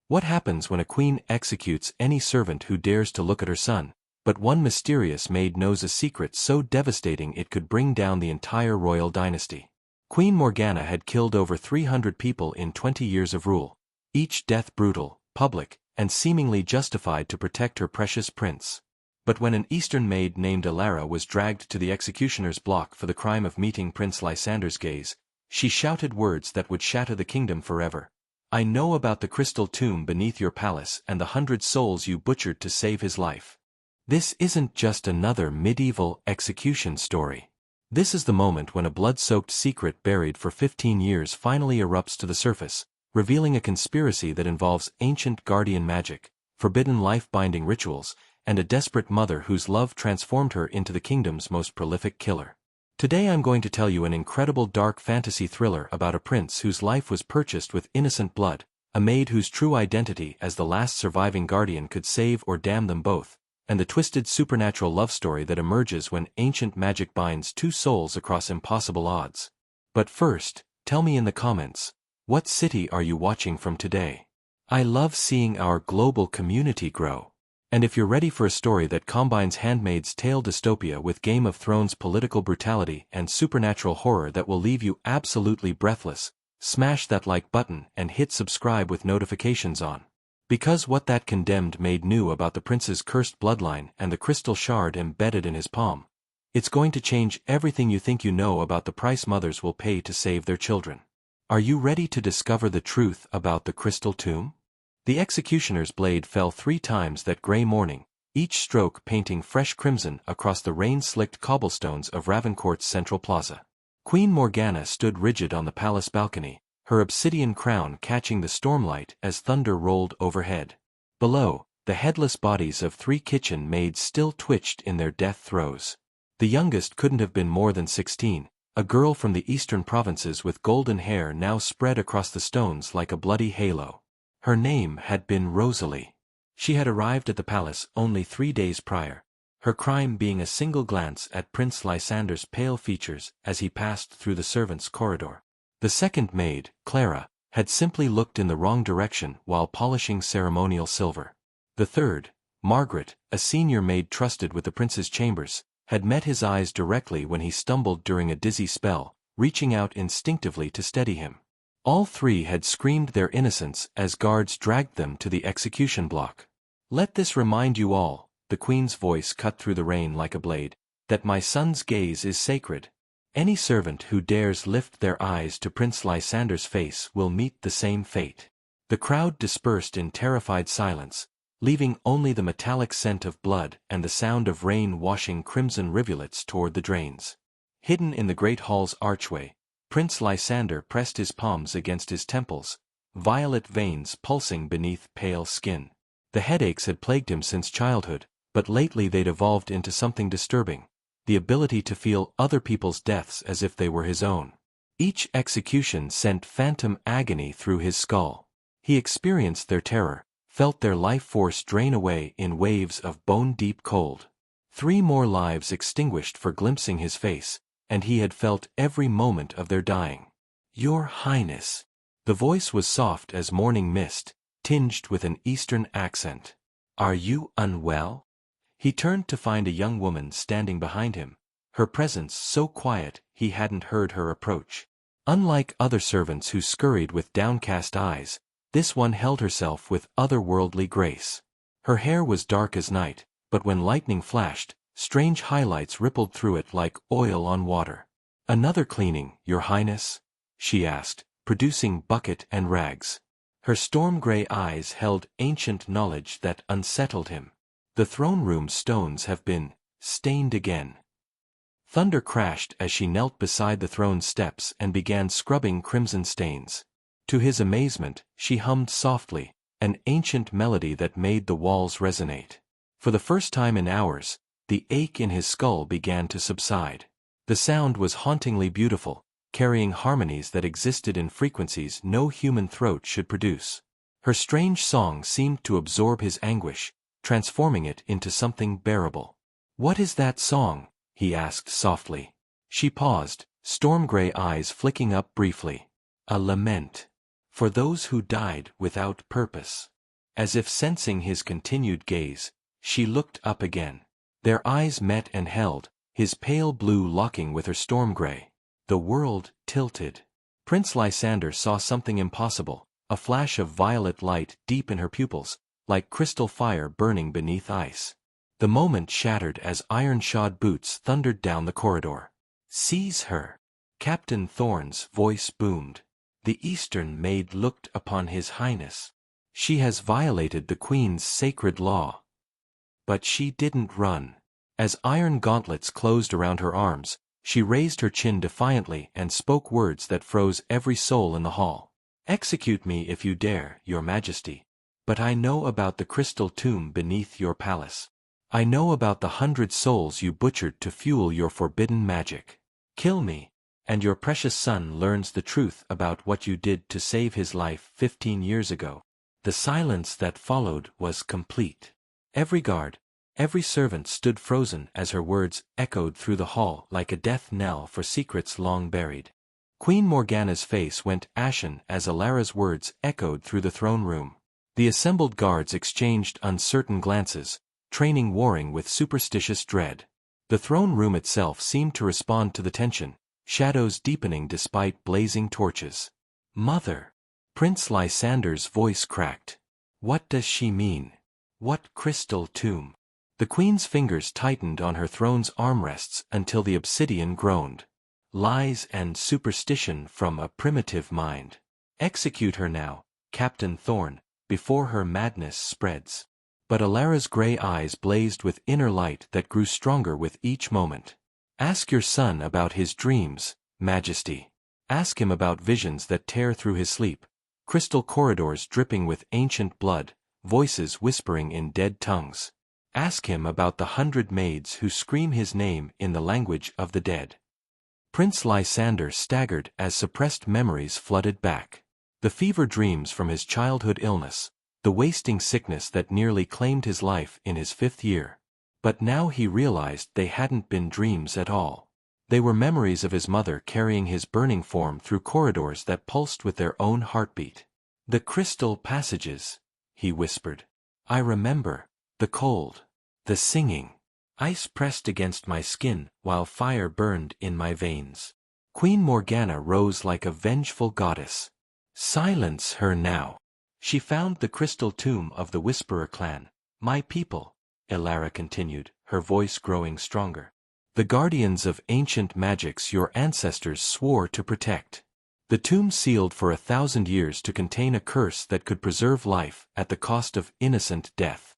What happens when a queen executes any servant who dares to look at her son? But one mysterious maid knows a secret so devastating it could bring down the entire royal dynasty. Queen Morgana had killed over 300 people in 20 years of rule, each death brutal, public, and seemingly justified to protect her precious prince. But when an Eastern maid named Alara was dragged to the executioner's block for the crime of meeting Prince Lysander's gaze, she shouted words that would shatter the kingdom forever. "I know about the crystal tomb beneath your palace and the 100 souls you butchered to save his life. This isn't just another medieval execution story. This is the moment when a blood-soaked secret buried for 15 years finally erupts to the surface, revealing a conspiracy that involves ancient guardian magic, forbidden life-binding rituals, and a desperate mother whose love transformed her into the kingdom's most prolific killer. Today I'm going to tell you an incredible dark fantasy thriller about a prince whose life was purchased with innocent blood, a maid whose true identity as the last surviving guardian could save or damn them both, and the twisted supernatural love story that emerges when ancient magic binds two souls across impossible odds. But first, tell me in the comments, what city are you watching from today? I love seeing our global community grow. And if you're ready for a story that combines Handmaid's Tale dystopia with Game of Thrones political brutality and supernatural horror that will leave you absolutely breathless, smash that like button and hit subscribe with notifications on. Because what that condemned maid knew about the prince's cursed bloodline and the crystal shard embedded in his palm, it's going to change everything you think you know about the price mothers will pay to save their children. Are you ready to discover the truth about the crystal tomb? The executioner's blade fell 3 times that gray morning, each stroke painting fresh crimson across the rain-slicked cobblestones of Ravencourt's central plaza. Queen Morgana stood rigid on the palace balcony, her obsidian crown catching the stormlight as thunder rolled overhead. Below, the headless bodies of 3 kitchen maids still twitched in their death throes. The youngest couldn't have been more than 16, a girl from the eastern provinces with golden hair now spread across the stones like a bloody halo. Her name had been Rosalie. She had arrived at the palace only 3 days prior, her crime being a single glance at Prince Lysander's pale features as he passed through the servants' corridor. The second maid, Clara, had simply looked in the wrong direction while polishing ceremonial silver. The third, Margaret, a senior maid trusted with the prince's chambers, had met his eyes directly when he stumbled during a dizzy spell, reaching out instinctively to steady him. All 3 had screamed their innocence as guards dragged them to the execution block. "Let this remind you all," the queen's voice cut through the rain like a blade, "that my son's gaze is sacred. Any servant who dares lift their eyes to Prince Lysander's face will meet the same fate." The crowd dispersed in terrified silence, leaving only the metallic scent of blood and the sound of rain washing crimson rivulets toward the drains. Hidden in the great hall's archway, Prince Lysander pressed his palms against his temples, violet veins pulsing beneath pale skin. The headaches had plagued him since childhood, but lately they'd evolved into something disturbing, the ability to feel other people's deaths as if they were his own. Each execution sent phantom agony through his skull. He experienced their terror, felt their life force drain away in waves of bone-deep cold. 3 more lives extinguished for glimpsing his face, and he had felt every moment of their dying. "Your Highness." The voice was soft as morning mist, tinged with an Eastern accent. "Are you unwell?" He turned to find a young woman standing behind him, her presence so quiet he hadn't heard her approach. Unlike other servants who scurried with downcast eyes, this one held herself with otherworldly grace. Her hair was dark as night, but when lightning flashed, strange highlights rippled through it like oil on water. "Another cleaning, Your Highness?" she asked, producing bucket and rags. Her storm-gray eyes held ancient knowledge that unsettled him. "The throne room stones have been stained again." Thunder crashed as she knelt beside the throne steps and began scrubbing crimson stains. To his amazement, she hummed softly, an ancient melody that made the walls resonate. For the first time in hours, the ache in his skull began to subside. The sound was hauntingly beautiful, carrying harmonies that existed in frequencies no human throat should produce. Her strange song seemed to absorb his anguish, transforming it into something bearable. "What is that song?" he asked softly. She paused, storm-gray eyes flicking up briefly. "A lament. For those who died without purpose." As if sensing his continued gaze, she looked up again. Their eyes met and held, his pale blue locking with her storm gray. The world tilted. Prince Lysander saw something impossible, a flash of violet light deep in her pupils, like crystal fire burning beneath ice. The moment shattered as iron-shod boots thundered down the corridor. "Seize her!" Captain Thorne's voice boomed. The Eastern maid looked upon His Highness. "She has violated the Queen's sacred law." But she didn't run. As iron gauntlets closed around her arms, she raised her chin defiantly and spoke words that froze every soul in the hall. "Execute me if you dare, your Majesty. But I know about the crystal tomb beneath your palace. I know about the 100 souls you butchered to fuel your forbidden magic. Kill me, and your precious son learns the truth about what you did to save his life 15 years ago." The silence that followed was complete. Every guard, every servant stood frozen as her words echoed through the hall like a death knell for secrets long buried. Queen Morgana's face went ashen as Alara's words echoed through the throne room. The assembled guards exchanged uncertain glances, training warring with superstitious dread. The throne room itself seemed to respond to the tension, shadows deepening despite blazing torches. "Mother!" Prince Lysander's voice cracked. "What does she mean? What crystal tomb?" The Queen's fingers tightened on her throne's armrests until the obsidian groaned. "Lies and superstition from a primitive mind. Execute her now, Captain Thorne, before her madness spreads." But Alara's gray eyes blazed with inner light that grew stronger with each moment. "Ask your son about his dreams, Majesty. Ask him about visions that tear through his sleep, crystal corridors dripping with ancient blood, voices whispering in dead tongues. Ask him about the 100 maids who scream his name in the language of the dead." Prince Lysander staggered as suppressed memories flooded back. The fever dreams from his childhood illness, the wasting sickness that nearly claimed his life in his 5th year. But now he realized they hadn't been dreams at all. They were memories of his mother carrying his burning form through corridors that pulsed with their own heartbeat. "The crystal passages," he whispered. "I remember. The cold. The singing. Ice pressed against my skin while fire burned in my veins." Queen Morgana rose like a vengeful goddess. "Silence her now." "She found the crystal tomb of the Whisperer clan, my people," Alara continued, her voice growing stronger. "The guardians of ancient magics your ancestors swore to protect. The tomb sealed for 1,000 years to contain a curse that could preserve life at the cost of innocent death."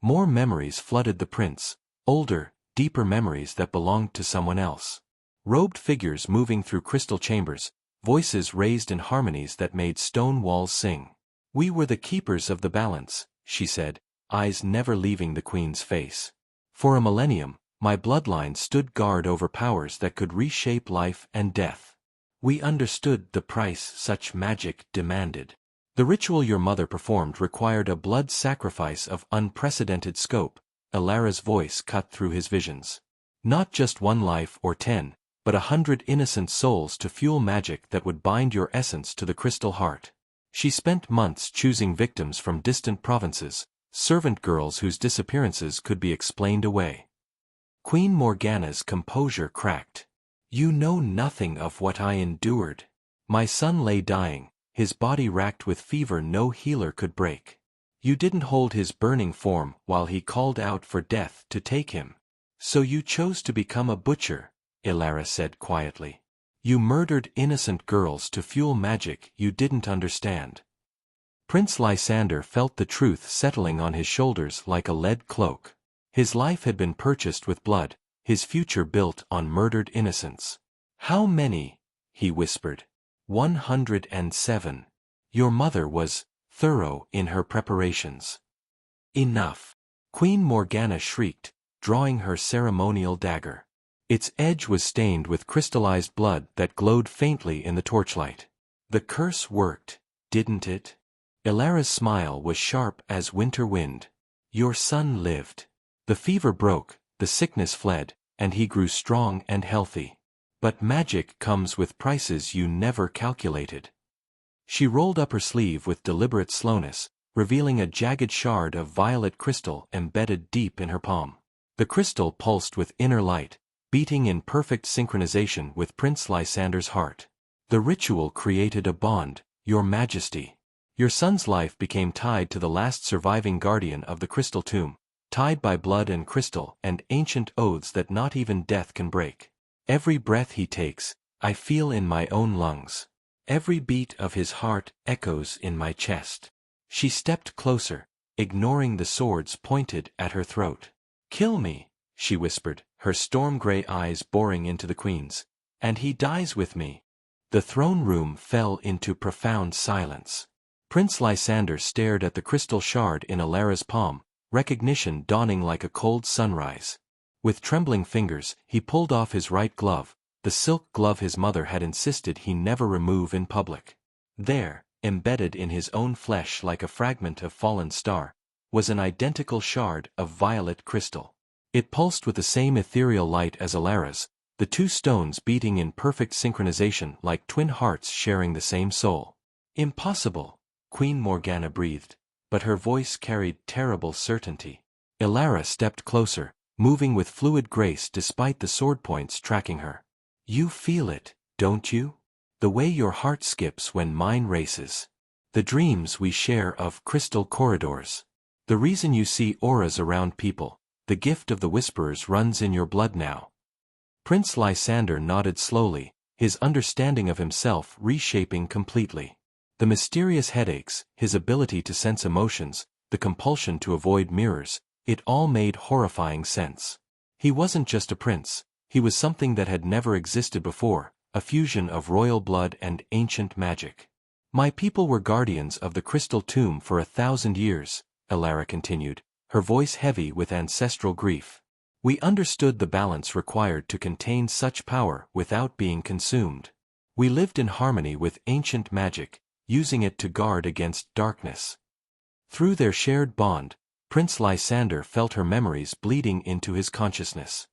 More memories flooded the prince, older, deeper memories that belonged to someone else. Robed figures moving through crystal chambers, voices raised in harmonies that made stone walls sing. "We were the keepers of the balance," she said, eyes never leaving the Queen's face. "For a millennium, my bloodline stood guard over powers that could reshape life and death. We understood the price such magic demanded. The ritual your mother performed required a blood sacrifice of unprecedented scope," Alara's voice cut through his visions. "Not just one life or 10, but 100 innocent souls to fuel magic that would bind your essence to the crystal heart. She spent months choosing victims from distant provinces, servant girls whose disappearances could be explained away." Queen Morgana's composure cracked. "You know nothing of what I endured. My son lay dying, his body racked with fever no healer could break. You didn't hold his burning form while he called out for death to take him. So you chose to become a butcher," Alara said quietly. "You murdered innocent girls to fuel magic you didn't understand." Prince Lysander felt the truth settling on his shoulders like a lead cloak. His life had been purchased with blood, his future built on murdered innocence. "How many?" he whispered. 107. Your mother was thorough in her preparations." "Enough." Queen Morgana shrieked, drawing her ceremonial dagger. Its edge was stained with crystallized blood that glowed faintly in the torchlight. "The curse worked, didn't it?" Alara's smile was sharp as winter wind. "Your son lived. The fever broke, the sickness fled, and he grew strong and healthy. But magic comes with prices you never calculated." She rolled up her sleeve with deliberate slowness, revealing a jagged shard of violet crystal embedded deep in her palm. The crystal pulsed with inner light, beating in perfect synchronization with Prince Lysander's heart. The ritual created a bond, Your Majesty. Your son's life became tied to the last surviving guardian of the crystal tomb, tied by blood and crystal and ancient oaths that not even death can break. Every breath he takes, I feel in my own lungs. Every beat of his heart echoes in my chest. She stepped closer, ignoring the swords pointed at her throat. Kill me, she whispered, her storm-gray eyes boring into the queen's. And he dies with me. The throne room fell into profound silence. Prince Lysander stared at the crystal shard in Alara's palm, recognition dawning like a cold sunrise. With trembling fingers, he pulled off his right glove, the silk glove his mother had insisted he never remove in public. There, embedded in his own flesh like a fragment of fallen star, was an identical shard of violet crystal. It pulsed with the same ethereal light as Alara's, the two stones beating in perfect synchronization like twin hearts sharing the same soul. Impossible, Queen Morgana breathed, but her voice carried terrible certainty. Alara stepped closer, moving with fluid grace despite the sword points tracking her. You feel it, don't you? The way your heart skips when mine races. The dreams we share of crystal corridors. The reason you see auras around people, the gift of the Whisperers runs in your blood now. Prince Lysander nodded slowly, his understanding of himself reshaping completely. The mysterious headaches, his ability to sense emotions, the compulsion to avoid mirrors, it all made horrifying sense. He wasn't just a prince, he was something that had never existed before, a fusion of royal blood and ancient magic. My people were guardians of the crystal tomb for 1,000 years, Alara continued, her voice heavy with ancestral grief. We understood the balance required to contain such power without being consumed. We lived in harmony with ancient magic, using it to guard against darkness. Through their shared bond, Prince Lysander felt her memories bleeding into his consciousness.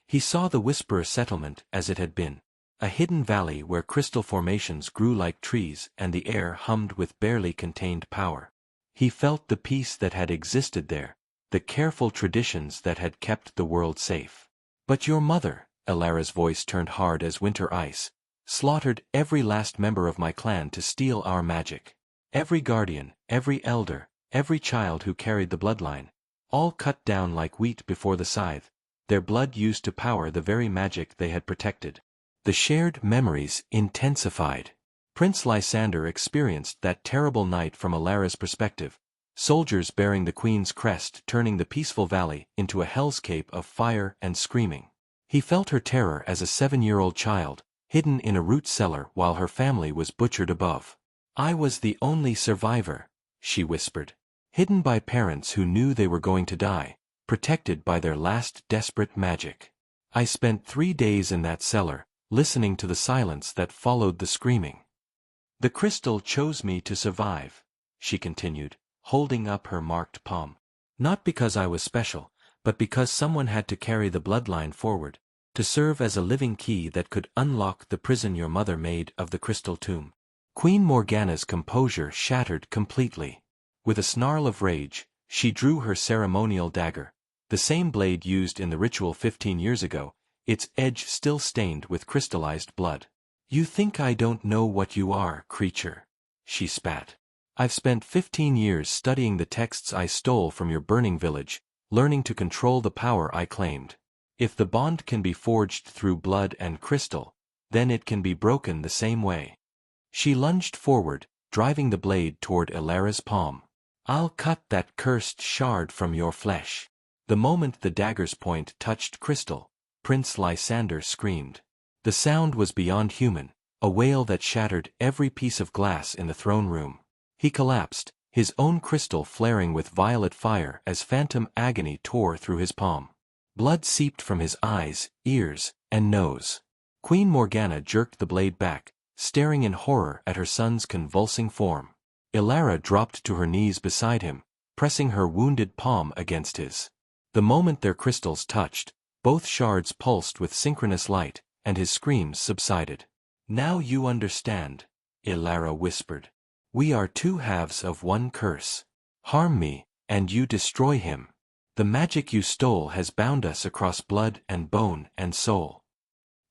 He saw the Whisperer settlement as it had been, a hidden valley where crystal formations grew like trees and the air hummed with barely contained power. He felt the peace that had existed there, the careful traditions that had kept the world safe. But your mother, Alara's voice turned hard as winter ice, slaughtered every last member of my clan to steal our magic. Every guardian, every elder, every child who carried the bloodline, all cut down like wheat before the scythe, their blood used to power the very magic they had protected. The shared memories intensified. Prince Lysander experienced that terrible night from Alara's perspective, soldiers bearing the queen's crest turning the peaceful valley into a hellscape of fire and screaming. He felt her terror as a 7-year-old child, hidden in a root cellar while her family was butchered above. I was the only survivor, she whispered, hidden by parents who knew they were going to die, protected by their last desperate magic. I spent 3 days in that cellar, listening to the silence that followed the screaming. The crystal chose me to survive, she continued, holding up her marked palm. Not because I was special, but because someone had to carry the bloodline forward, to serve as a living key that could unlock the prison your mother made of the crystal tomb. Queen Morgana's composure shattered completely. With a snarl of rage, she drew her ceremonial dagger, the same blade used in the ritual 15 years ago, its edge still stained with crystallized blood. You think I don't know what you are, creature? She spat. I've spent 15 years studying the texts I stole from your burning village, learning to control the power I claimed. If the bond can be forged through blood and crystal, then it can be broken the same way. She lunged forward, driving the blade toward Alara's palm. I'll cut that cursed shard from your flesh. The moment the dagger's point touched crystal, Prince Lysander screamed. The sound was beyond human, a wail that shattered every piece of glass in the throne room. He collapsed, his own crystal flaring with violet fire as phantom agony tore through his palm. Blood seeped from his eyes, ears, and nose. Queen Morgana jerked the blade back, staring in horror at her son's convulsing form. Alara dropped to her knees beside him, pressing her wounded palm against his. The moment their crystals touched, both shards pulsed with synchronous light, and his screams subsided. Now you understand, Alara whispered. We are two halves of one curse. Harm me, and you destroy him. The magic you stole has bound us across blood and bone and soul."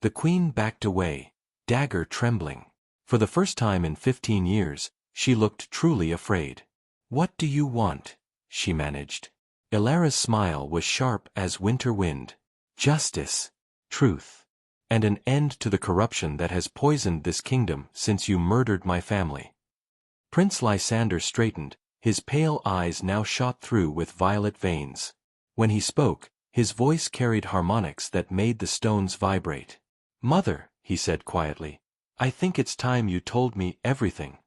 The queen backed away, dagger trembling. For the first time in 15 years, she looked truly afraid. "What do you want?" she managed. Ilara's smile was sharp as winter wind. "Justice, truth, and an end to the corruption that has poisoned this kingdom since you murdered my family." Prince Lysander straightened, his pale eyes now shot through with violet veins. When he spoke, his voice carried harmonics that made the stones vibrate. "Mother," he said quietly, "I think it's time you told me everything."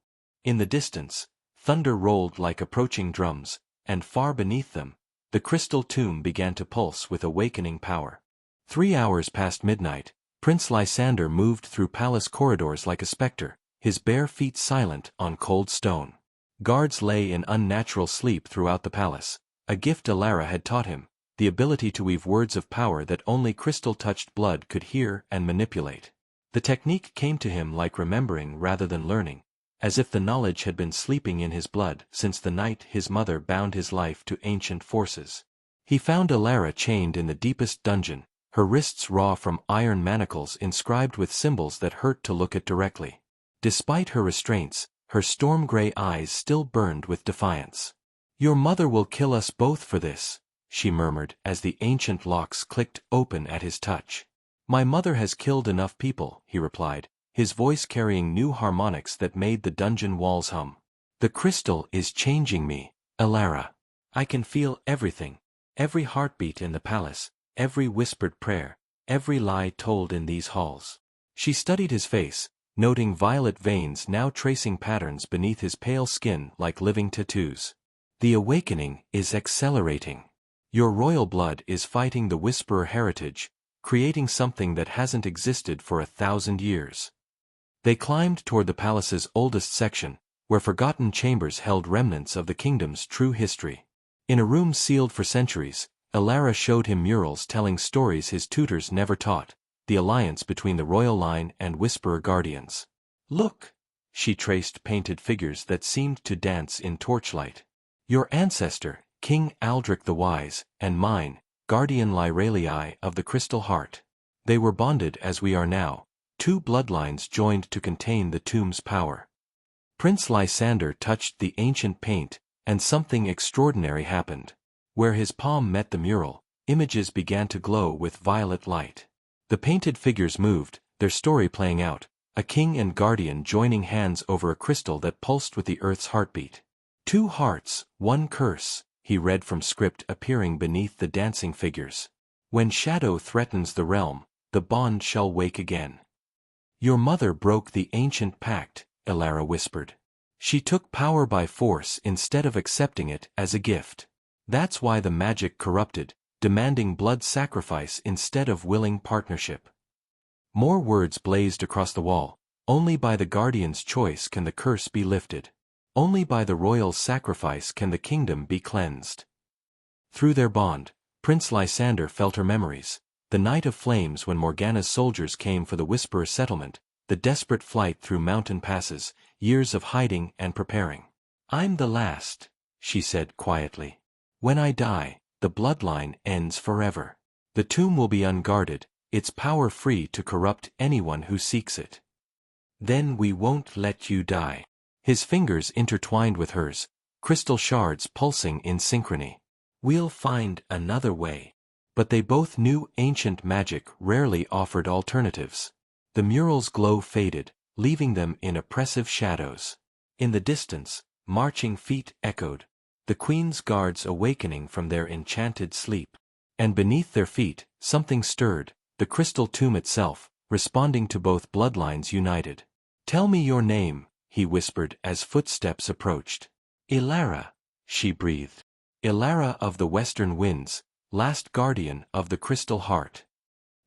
In the distance, thunder rolled like approaching drums, and far beneath them, the crystal tomb began to pulse with awakening power. 3 hours past midnight, Prince Lysander moved through palace corridors like a specter, his bare feet silent on cold stone. Guards lay in unnatural sleep throughout the palace, a gift Ilara had taught him, the ability to weave words of power that only crystal-touched blood could hear and manipulate. The technique came to him like remembering rather than learning, as if the knowledge had been sleeping in his blood since the night his mother bound his life to ancient forces. He found Ilara chained in the deepest dungeon, her wrists raw from iron manacles inscribed with symbols that hurt to look at directly. Despite her restraints, her storm-gray eyes still burned with defiance. "Your mother will kill us both for this," she murmured as the ancient locks clicked open at his touch. "My mother has killed enough people," he replied, his voice carrying new harmonics that made the dungeon walls hum. "The crystal is changing me, Ilara. I can feel everything, every heartbeat in the palace, every whispered prayer, every lie told in these halls." She studied his face, noting violet veins now tracing patterns beneath his pale skin like living tattoos. "The awakening is accelerating. Your royal blood is fighting the Whisperer heritage, creating something that hasn't existed for 1,000 years." They climbed toward the palace's oldest section, where forgotten chambers held remnants of the kingdom's true history. In a room sealed for centuries, Ilara showed him murals telling stories his tutors never taught, the alliance between the royal line and Whisperer guardians. "Look!" She traced painted figures that seemed to dance in torchlight. "Your ancestor, King Aldrich the Wise, and mine, Guardian Lyralii of the Crystal Heart. They were bonded as we are now, two bloodlines joined to contain the tomb's power." Prince Lysander touched the ancient paint, and something extraordinary happened. Where his palm met the mural, images began to glow with violet light. The painted figures moved, their story playing out, a king and guardian joining hands over a crystal that pulsed with the earth's heartbeat. "Two hearts, one curse," he read from script appearing beneath the dancing figures. "When shadow threatens the realm, the bond shall wake again." "Your mother broke the ancient pact," Ilara whispered. "She took power by force instead of accepting it as a gift. That's why the magic corrupted, demanding blood sacrifice instead of willing partnership." More words blazed across the wall. "Only by the guardian's choice can the curse be lifted. Only by the royal sacrifice can the kingdom be cleansed." Through their bond, Prince Lysander felt her memories, the night of flames when Morgana's soldiers came for the Whisperer settlement, the desperate flight through mountain passes, years of hiding and preparing. "I'm the last," she said quietly. "When I die, the bloodline ends forever. The tomb will be unguarded, its power free to corrupt anyone who seeks it. Then we won't let you die." His fingers intertwined with hers, crystal shards pulsing in synchrony. "We'll find another way." But they both knew ancient magic rarely offered alternatives. The mural's glow faded, leaving them in oppressive shadows. In the distance, marching feet echoed, the queen's guards awakening from their enchanted sleep. And beneath their feet, something stirred, the crystal tomb itself, responding to both bloodlines united. "Tell me your name," he whispered as footsteps approached. "Ilara," she breathed. "Ilara of the western winds, last guardian of the crystal heart.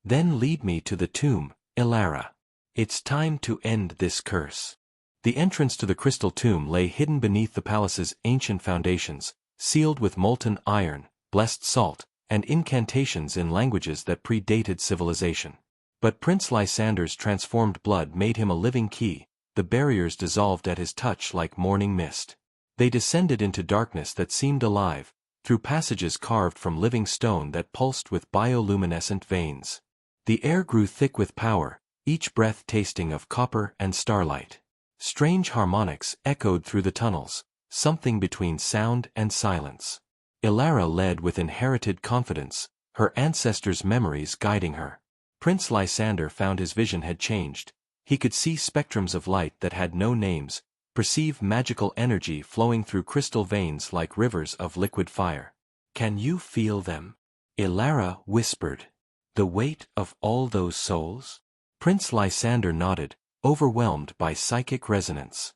Then lead me to the tomb, Ilara. It's time to end this curse." The entrance to the crystal tomb lay hidden beneath the palace's ancient foundations, sealed with molten iron, blessed salt, and incantations in languages that predated civilization. But Prince Lysander's transformed blood made him a living key, the barriers dissolved at his touch like morning mist. They descended into darkness that seemed alive, through passages carved from living stone that pulsed with bioluminescent veins. The air grew thick with power, each breath tasting of copper and starlight. Strange harmonics echoed through the tunnels, something between sound and silence. Ilara led with inherited confidence, her ancestors' memories guiding her. Prince Lysander found his vision had changed. He could see spectrums of light that had no names, perceive magical energy flowing through crystal veins like rivers of liquid fire. "Can you feel them?" Ilara whispered. "The weight of all those souls?" Prince Lysander nodded, overwhelmed by psychic resonance.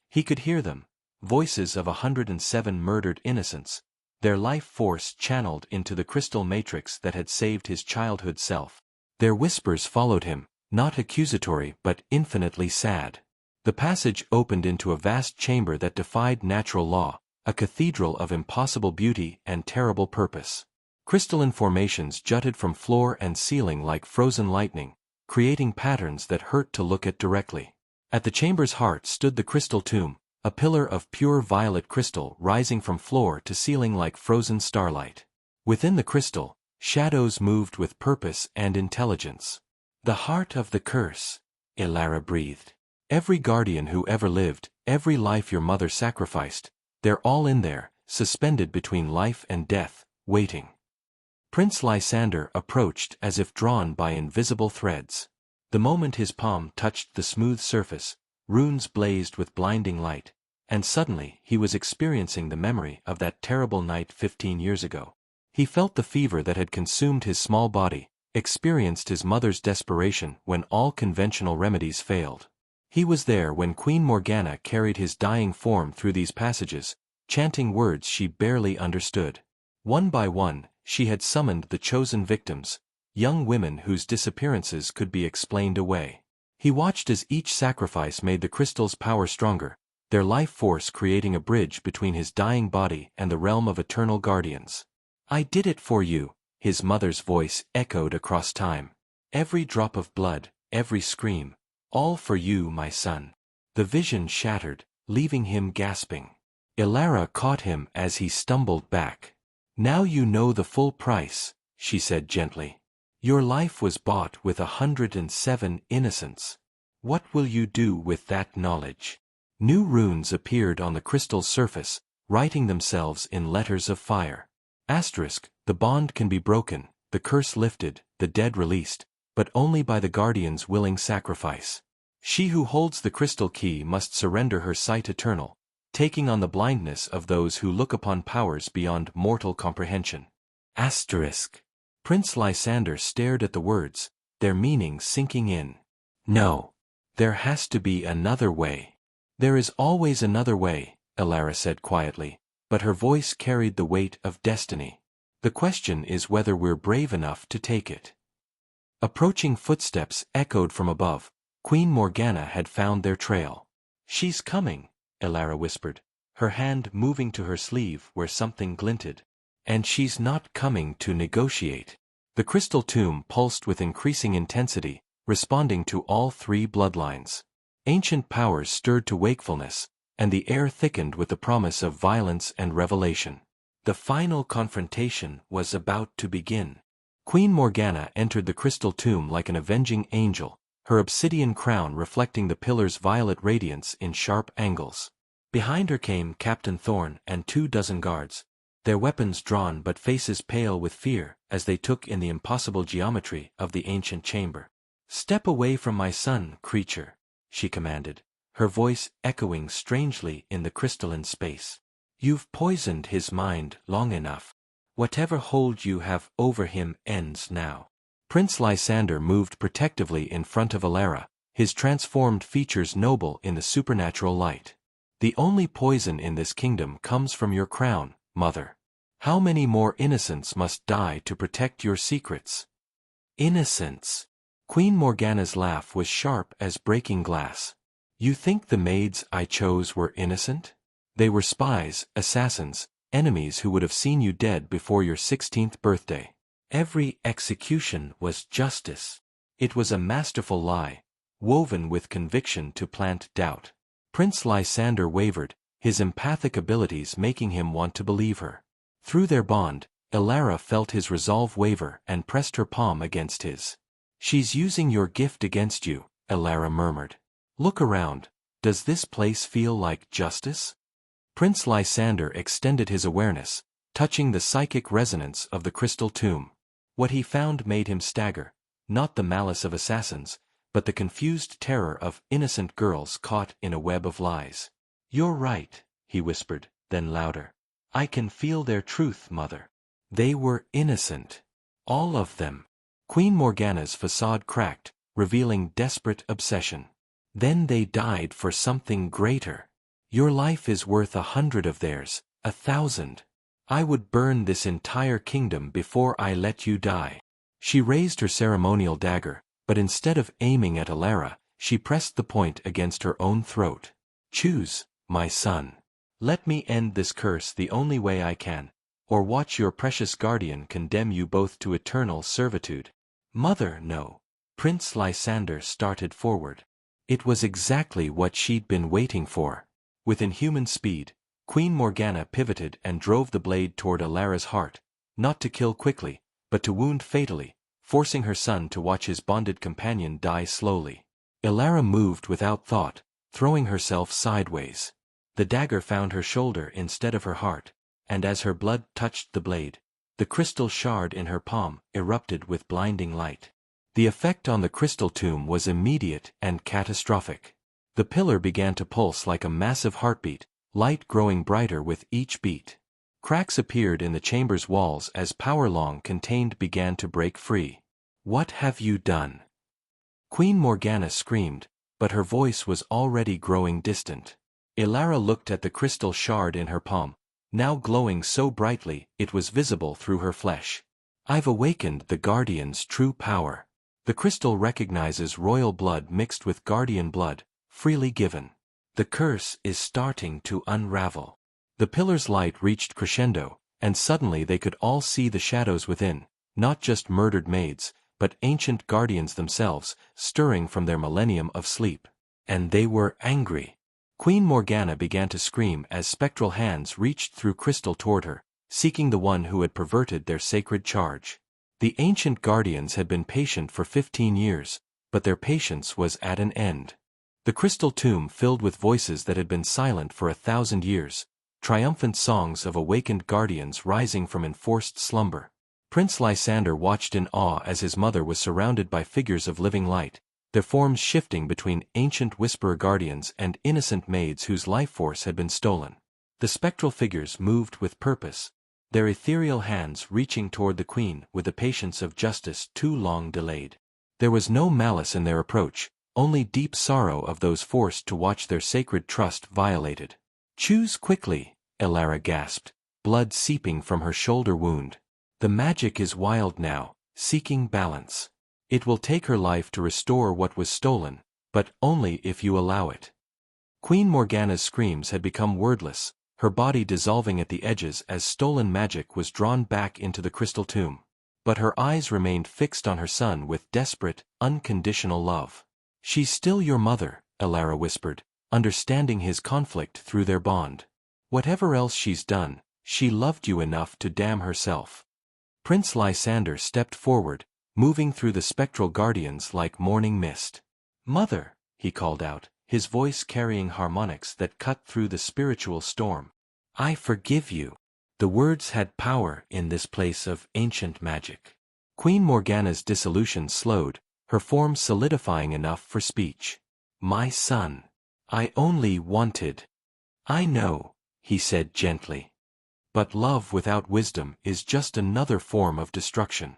He could hear them, voices of 107 murdered innocents, their life force channeled into the crystal matrix that had saved his childhood self. Their whispers followed him, not accusatory but infinitely sad. The passage opened into a vast chamber that defied natural law, a cathedral of impossible beauty and terrible purpose. Crystalline formations jutted from floor and ceiling like frozen lightning, creating patterns that hurt to look at directly. At the chamber's heart stood the crystal tomb, a pillar of pure violet crystal rising from floor to ceiling like frozen starlight. Within the crystal, shadows moved with purpose and intelligence. "The heart of the curse," Ilara breathed. "Every guardian who ever lived, every life your mother sacrificed, they're all in there, suspended between life and death, waiting." Prince Lysander approached as if drawn by invisible threads. The moment his palm touched the smooth surface, runes blazed with blinding light, and suddenly he was experiencing the memory of that terrible night 15 years ago. He felt the fever that had consumed his small body, experienced his mother's desperation when all conventional remedies failed. He was there when Queen Morgana carried his dying form through these passages, chanting words she barely understood. One by one, she had summoned the chosen victims, young women whose disappearances could be explained away. He watched as each sacrifice made the crystal's power stronger, their life force creating a bridge between his dying body and the realm of eternal guardians. "I did it for you," his mother's voice echoed across time. "Every drop of blood, every scream, all for you, my son." The vision shattered, leaving him gasping. Ilara caught him as he stumbled back. "Now you know the full price," she said gently. "Your life was bought with 107 innocents. What will you do with that knowledge?" New runes appeared on the crystal's surface, writing themselves in letters of fire. Asterisk, the bond can be broken, the curse lifted, the dead released, but only by the guardian's willing sacrifice. She who holds the crystal key must surrender her sight eternal, taking on the blindness of those who look upon powers beyond mortal comprehension. Asterisk. Prince Lysander stared at the words, their meaning sinking in. "No. There has to be another way." "There is always another way," Ilara said quietly, but her voice carried the weight of destiny. "The question is whether we're brave enough to take it." Approaching footsteps echoed from above. Queen Morgana had found their trail. "She's coming," Ilara whispered, her hand moving to her sleeve where something glinted. "And she's not coming to negotiate." The crystal tomb pulsed with increasing intensity, responding to all three bloodlines. Ancient powers stirred to wakefulness, and the air thickened with the promise of violence and revelation. The final confrontation was about to begin. Queen Morgana entered the crystal tomb like an avenging angel, her obsidian crown reflecting the pillar's violet radiance in sharp angles. Behind her came Captain Thorn and 24 guards, their weapons drawn but faces pale with fear as they took in the impossible geometry of the ancient chamber. "Step away from my son, creature," she commanded, her voice echoing strangely in the crystalline space. "You've poisoned his mind long enough. Whatever hold you have over him ends now." Prince Lysander moved protectively in front of Ilara, his transformed features noble in the supernatural light. "The only poison in this kingdom comes from your crown, mother. How many more innocents must die to protect your secrets?" "Innocents?" Queen Morgana's laugh was sharp as breaking glass. "You think the maids I chose were innocent? They were spies, assassins, enemies who would have seen you dead before your 16th birthday. Every execution was justice." It was a masterful lie, woven with conviction to plant doubt. Prince Lysander wavered, his empathic abilities making him want to believe her. Through their bond, Elara felt his resolve waver and pressed her palm against his. "She's using your gift against you," Elara murmured. "Look around. Does this place feel like justice?" Prince Lysander extended his awareness, touching the psychic resonance of the crystal tomb. What he found made him stagger, not the malice of assassins, but the confused terror of innocent girls caught in a web of lies. "You're right," he whispered, then louder. "I can feel their truth, Mother. They were innocent. All of them." Queen Morgana's facade cracked, revealing desperate obsession. "Then they died for something greater. Your life is worth 100 of theirs, 1,000. I would burn this entire kingdom before I let you die." She raised her ceremonial dagger, but instead of aiming at Elara, she pressed the point against her own throat. "Choose, my son. Let me end this curse the only way I can, or watch your precious guardian condemn you both to eternal servitude." "Mother, no." Prince Lysander started forward. It was exactly what she'd been waiting for. With inhuman speed, Queen Morgana pivoted and drove the blade toward Elara's heart, not to kill quickly, but to wound fatally, forcing her son to watch his bonded companion die slowly. Elara moved without thought, throwing herself sideways. The dagger found her shoulder instead of her heart, and as her blood touched the blade, the crystal shard in her palm erupted with blinding light. The effect on the crystal tomb was immediate and catastrophic. The pillar began to pulse like a massive heartbeat, light growing brighter with each beat. Cracks appeared in the chamber's walls as power long contained began to break free. "What have you done?" Queen Morgana screamed, but her voice was already growing distant. Elara looked at the crystal shard in her palm, now glowing so brightly it was visible through her flesh. "I've awakened the Guardian's true power. The crystal recognizes royal blood mixed with guardian blood, freely given. The curse is starting to unravel." The pillar's light reached crescendo, and suddenly they could all see the shadows within, not just murdered maids, but ancient guardians themselves, stirring from their millennium of sleep. And they were angry. Queen Morgana began to scream as spectral hands reached through crystal toward her, seeking the one who had perverted their sacred charge. The ancient guardians had been patient for 15 years, but their patience was at an end. The crystal tomb filled with voices that had been silent for 1,000 years, triumphant songs of awakened guardians rising from enforced slumber. Prince Lysander watched in awe as his mother was surrounded by figures of living light, their forms shifting between ancient whisperer guardians and innocent maids whose life force had been stolen. The spectral figures moved with purpose, their ethereal hands reaching toward the queen with the patience of justice too long delayed. There was no malice in their approach, only deep sorrow of those forced to watch their sacred trust violated. "Choose quickly," Elara gasped, blood seeping from her shoulder wound. "The magic is wild now, seeking balance. It will take her life to restore what was stolen, but only if you allow it." Queen Morgana's screams had become wordless, her body dissolving at the edges as stolen magic was drawn back into the crystal tomb. But her eyes remained fixed on her son with desperate, unconditional love. "She's still your mother," Elara whispered, understanding his conflict through their bond. "Whatever else she's done, she loved you enough to damn herself." Prince Lysander stepped forward, moving through the spectral guardians like morning mist. "Mother," he called out, his voice carrying harmonics that cut through the spiritual storm. "I forgive you." The words had power in this place of ancient magic. Queen Morgana's dissolution slowed, her form solidifying enough for speech. "My son. I only wanted—" "I know," he said gently. "But love without wisdom is just another form of destruction."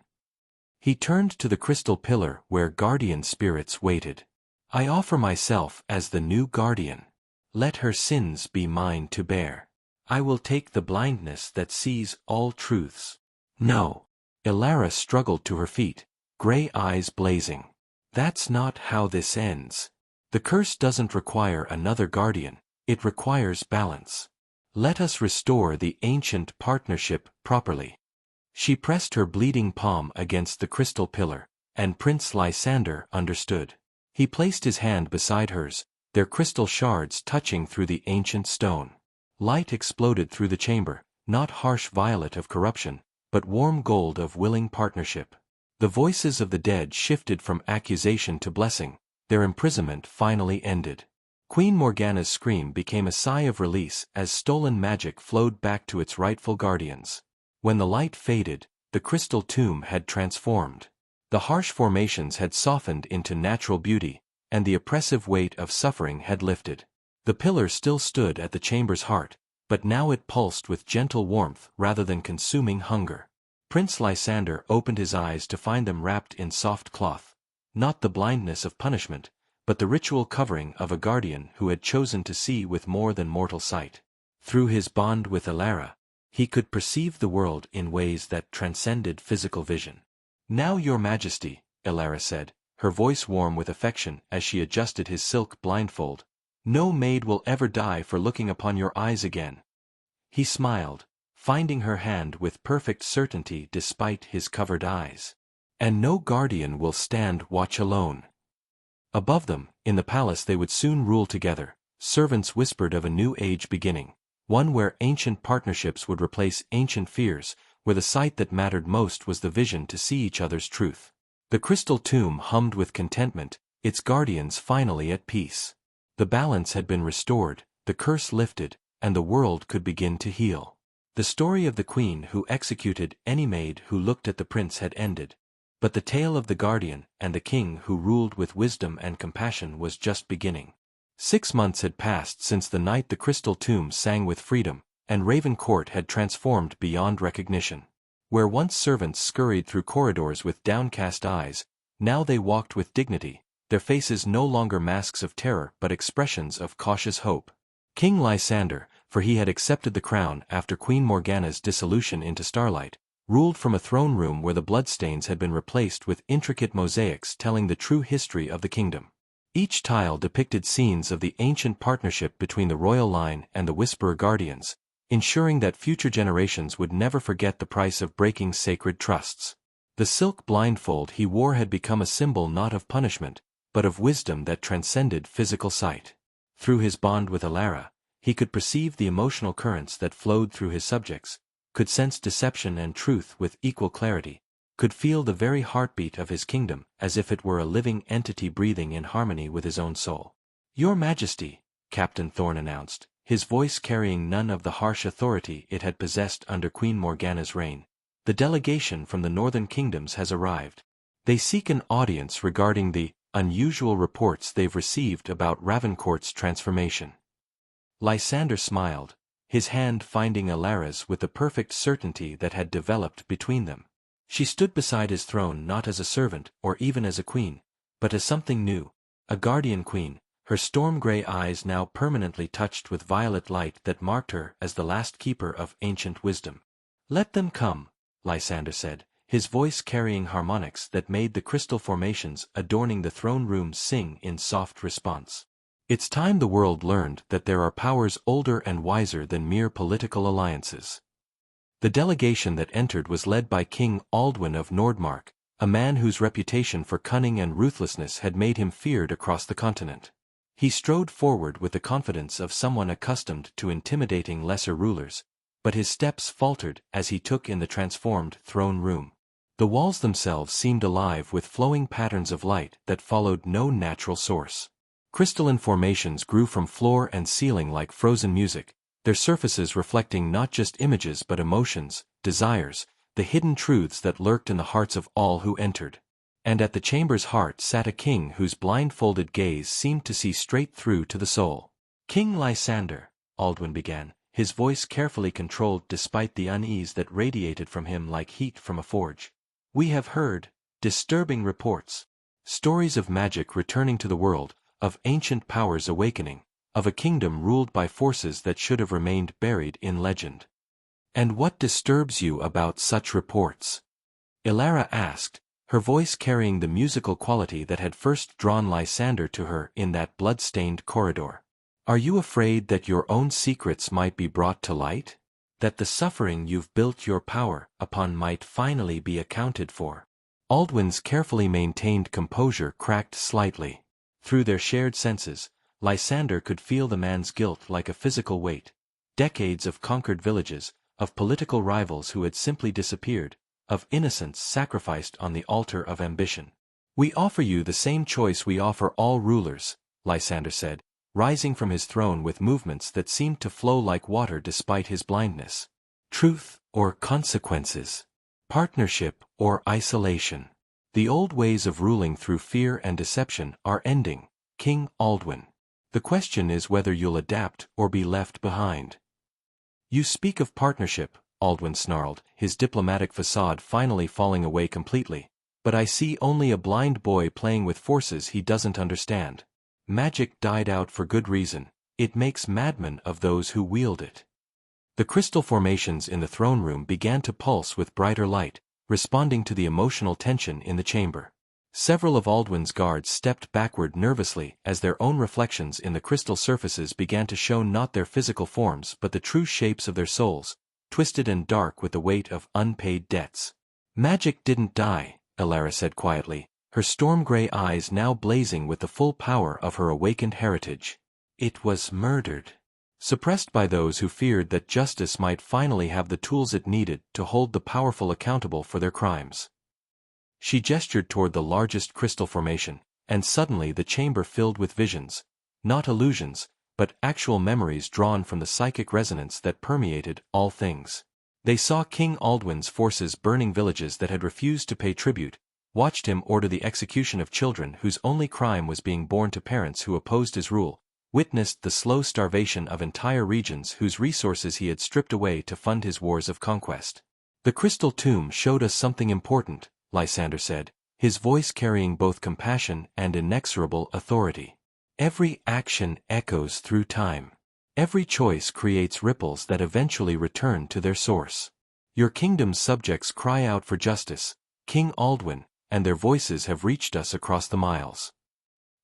He turned to the crystal pillar where guardian spirits waited. "I offer myself as the new guardian. Let her sins be mine to bear. I will take the blindness that sees all truths." "No." Elara struggled to her feet, gray eyes blazing. "That's not how this ends. The curse doesn't require another guardian, it requires balance. Let us restore the ancient partnership properly." She pressed her bleeding palm against the crystal pillar, and Prince Lysander understood. He placed his hand beside hers, their crystal shards touching through the ancient stone. Light exploded through the chamber, not harsh violet of corruption, but warm gold of willing partnership. The voices of the dead shifted from accusation to blessing, their imprisonment finally ended. Queen Morgana's scream became a sigh of release as stolen magic flowed back to its rightful guardians. When the light faded, the crystal tomb had transformed. The harsh formations had softened into natural beauty, and the oppressive weight of suffering had lifted. The pillar still stood at the chamber's heart, but now it pulsed with gentle warmth rather than consuming hunger. Prince Lysander opened his eyes to find them wrapped in soft cloth. Not the blindness of punishment, but the ritual covering of a guardian who had chosen to see with more than mortal sight. Through his bond with Elara, he could perceive the world in ways that transcended physical vision. "Now, Your Majesty," Elara said, her voice warm with affection as she adjusted his silk blindfold, "no maid will ever die for looking upon your eyes again." He smiled, finding her hand with perfect certainty despite his covered eyes. "And no guardian will stand watch alone." Above them, in the palace they would soon rule together. Servants whispered of a new age beginning, one where ancient partnerships would replace ancient fears, where the sight that mattered most was the vision to see each other's truth. The crystal tomb hummed with contentment, its guardians finally at peace. The balance had been restored, the curse lifted, and the world could begin to heal. The story of the queen who executed any maid who looked at the prince had ended, but the tale of the guardian and the king who ruled with wisdom and compassion was just beginning. 6 months had passed since the night the crystal tomb sang with freedom, and Ravencourt had transformed beyond recognition. Where once servants scurried through corridors with downcast eyes, now they walked with dignity, their faces no longer masks of terror but expressions of cautious hope. King Lysander, for he had accepted the crown after Queen Morgana's dissolution into starlight, ruled from a throne room where the bloodstains had been replaced with intricate mosaics telling the true history of the kingdom. Each tile depicted scenes of the ancient partnership between the royal line and the Whisperer Guardians, ensuring that future generations would never forget the price of breaking sacred trusts. The silk blindfold he wore had become a symbol not of punishment, but of wisdom that transcended physical sight. Through his bond with Elara, he could perceive the emotional currents that flowed through his subjects, could sense deception and truth with equal clarity, could feel the very heartbeat of his kingdom as if it were a living entity breathing in harmony with his own soul. "Your Majesty," Captain Thorne announced, his voice carrying none of the harsh authority it had possessed under Queen Morgana's reign, "the delegation from the northern kingdoms has arrived. They seek an audience regarding the unusual reports they've received about Ravencourt's transformation." Lysander smiled, his hand finding Elara's with the perfect certainty that had developed between them. She stood beside his throne not as a servant or even as a queen, but as something new, a guardian queen, her storm-gray eyes now permanently touched with violet light that marked her as the last keeper of ancient wisdom. "Let them come," Lysander said, his voice carrying harmonics that made the crystal formations adorning the throne room sing in soft response. "It's time the world learned that there are powers older and wiser than mere political alliances." The delegation that entered was led by King Aldwin of Nordmark, a man whose reputation for cunning and ruthlessness had made him feared across the continent. He strode forward with the confidence of someone accustomed to intimidating lesser rulers, but his steps faltered as he took in the transformed throne room. The walls themselves seemed alive with flowing patterns of light that followed no natural source. Crystalline formations grew from floor and ceiling like frozen music, their surfaces reflecting not just images but emotions, desires, the hidden truths that lurked in the hearts of all who entered. And at the chamber's heart sat a king whose blindfolded gaze seemed to see straight through to the soul. "King Lysander," Aldwin began, his voice carefully controlled despite the unease that radiated from him like heat from a forge. "We have heard disturbing reports. Stories of magic returning to the world, of ancient powers awakening, of a kingdom ruled by forces that should have remained buried in legend." "And what disturbs you about such reports?" Elara asked, her voice carrying the musical quality that had first drawn Lysander to her in that blood-stained corridor. "Are you afraid that your own secrets might be brought to light? That the suffering you've built your power upon might finally be accounted for?" Aldwin's carefully maintained composure cracked slightly. Through their shared senses, Lysander could feel the man's guilt like a physical weight, decades of conquered villages, of political rivals who had simply disappeared, of innocence sacrificed on the altar of ambition. "We offer you the same choice we offer all rulers," Lysander said, rising from his throne with movements that seemed to flow like water despite his blindness. "Truth or consequences? Partnership or isolation? The old ways of ruling through fear and deception are ending, King Aldwin. The question is whether you'll adapt or be left behind." "You speak of partnership," Aldwin snarled, his diplomatic facade finally falling away completely. "But I see only a blind boy playing with forces he doesn't understand. Magic died out for good reason. It makes madmen of those who wield it." The crystal formations in the throne room began to pulse with brighter light, responding to the emotional tension in the chamber. Several of Aldwin's guards stepped backward nervously as their own reflections in the crystal surfaces began to show not their physical forms but the true shapes of their souls, twisted and dark with the weight of unpaid debts. "Magic didn't die," Elara said quietly, her storm-gray eyes now blazing with the full power of her awakened heritage. "It was murdered. Suppressed by those who feared that justice might finally have the tools it needed to hold the powerful accountable for their crimes." She gestured toward the largest crystal formation, and suddenly the chamber filled with visions, not illusions, but actual memories drawn from the psychic resonance that permeated all things. They saw King Aldwin's forces burning villages that had refused to pay tribute, watched him order the execution of children whose only crime was being born to parents who opposed his rule, witnessed the slow starvation of entire regions whose resources he had stripped away to fund his wars of conquest. "The crystal tomb showed us something important," Lysander said, his voice carrying both compassion and inexorable authority. "Every action echoes through time. Every choice creates ripples that eventually return to their source. Your kingdom's subjects cry out for justice, King Aldwin, and their voices have reached us across the miles."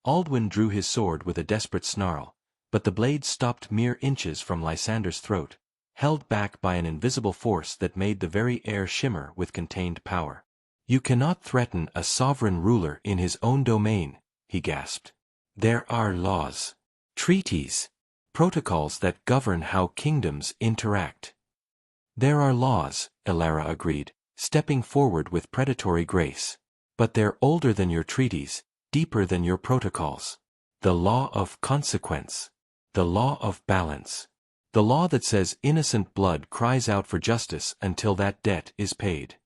Aldwin drew his sword with a desperate snarl, but the blade stopped mere inches from Lysander's throat, held back by an invisible force that made the very air shimmer with contained power. "You cannot threaten a sovereign ruler in his own domain," he gasped. "There are laws, treaties, protocols that govern how kingdoms interact." "There are laws," Elara agreed, stepping forward with predatory grace. "But they're older than your treaties, deeper than your protocols. The law of consequence. The law of balance. The law that says innocent blood cries out for justice until that debt is paid."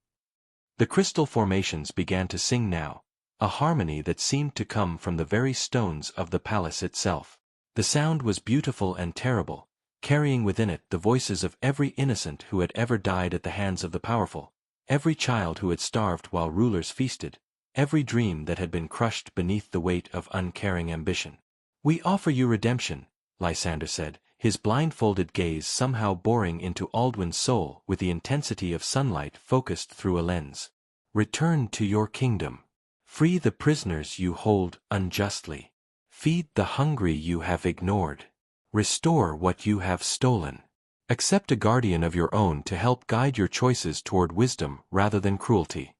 The crystal formations began to sing now, a harmony that seemed to come from the very stones of the palace itself. The sound was beautiful and terrible, carrying within it the voices of every innocent who had ever died at the hands of the powerful, every child who had starved while rulers feasted, every dream that had been crushed beneath the weight of uncaring ambition. "We offer you redemption," Lysander said, his blindfolded gaze somehow boring into Aldwin's soul with the intensity of sunlight focused through a lens. "Return to your kingdom. Free the prisoners you hold unjustly. Feed the hungry you have ignored. Restore what you have stolen. Accept a guardian of your own to help guide your choices toward wisdom rather than cruelty."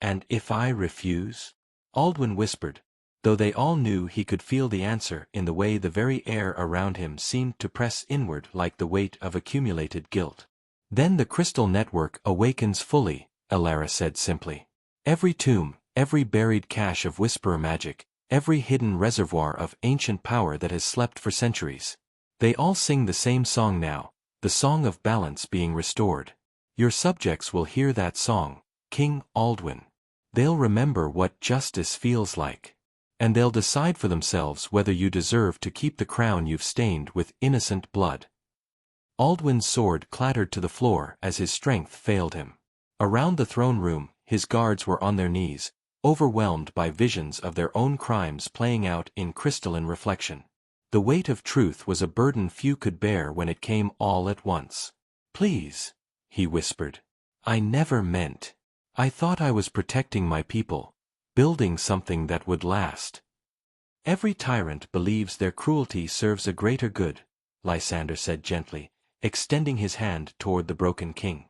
"And if I refuse?" Aldwin whispered, though they all knew he could feel the answer in the way the very air around him seemed to press inward like the weight of accumulated guilt. "Then the crystal network awakens fully," Elara said simply. "Every tomb, every buried cache of whisperer magic, every hidden reservoir of ancient power that has slept for centuries. They all sing the same song now, the song of balance being restored. Your subjects will hear that song, King Aldwin. They'll remember what justice feels like. And they'll decide for themselves whether you deserve to keep the crown you've stained with innocent blood." Aldwin's sword clattered to the floor as his strength failed him. Around the throne room, his guards were on their knees, overwhelmed by visions of their own crimes playing out in crystalline reflection. The weight of truth was a burden few could bear when it came all at once. "Please," he whispered. "I never meant. I thought I was protecting my people, building something that would last." "Every tyrant believes their cruelty serves a greater good," Lysander said gently, extending his hand toward the broken king.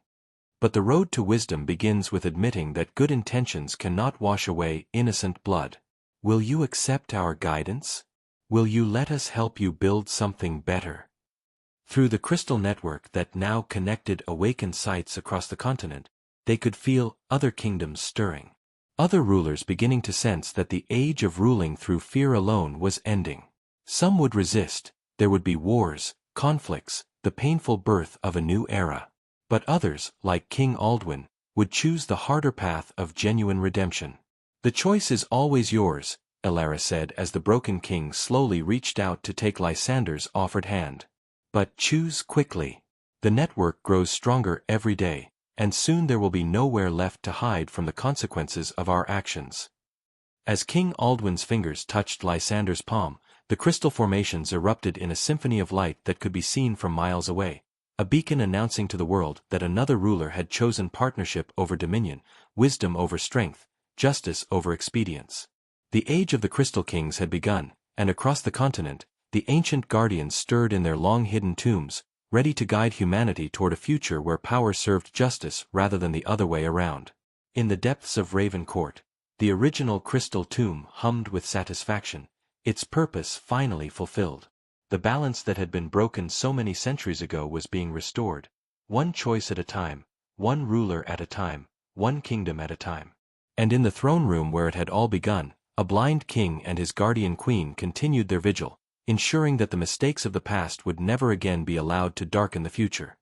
"But the road to wisdom begins with admitting that good intentions cannot wash away innocent blood. Will you accept our guidance? Will you let us help you build something better?" Through the crystal network that now connected awakened sights across the continent, they could feel other kingdoms stirring. Other rulers beginning to sense that the age of ruling through fear alone was ending. Some would resist, there would be wars, conflicts, the painful birth of a new era. But others, like King Aldwin, would choose the harder path of genuine redemption. "The choice is always yours," Elara said as the broken king slowly reached out to take Lysander's offered hand. "But choose quickly. The network grows stronger every day, and soon there will be nowhere left to hide from the consequences of our actions." As King Aldwin's fingers touched Lysander's palm, the crystal formations erupted in a symphony of light that could be seen from miles away, a beacon announcing to the world that another ruler had chosen partnership over dominion, wisdom over strength, justice over expedience. The age of the Crystal Kings had begun, and across the continent, the ancient guardians stirred in their long-hidden tombs, ready to guide humanity toward a future where power served justice rather than the other way around. In the depths of Ravencourt, the original crystal tomb hummed with satisfaction, its purpose finally fulfilled. The balance that had been broken so many centuries ago was being restored, one choice at a time, one ruler at a time, one kingdom at a time. And in the throne room where it had all begun, a blind king and his guardian queen continued their vigil, ensuring that the mistakes of the past would never again be allowed to darken the future.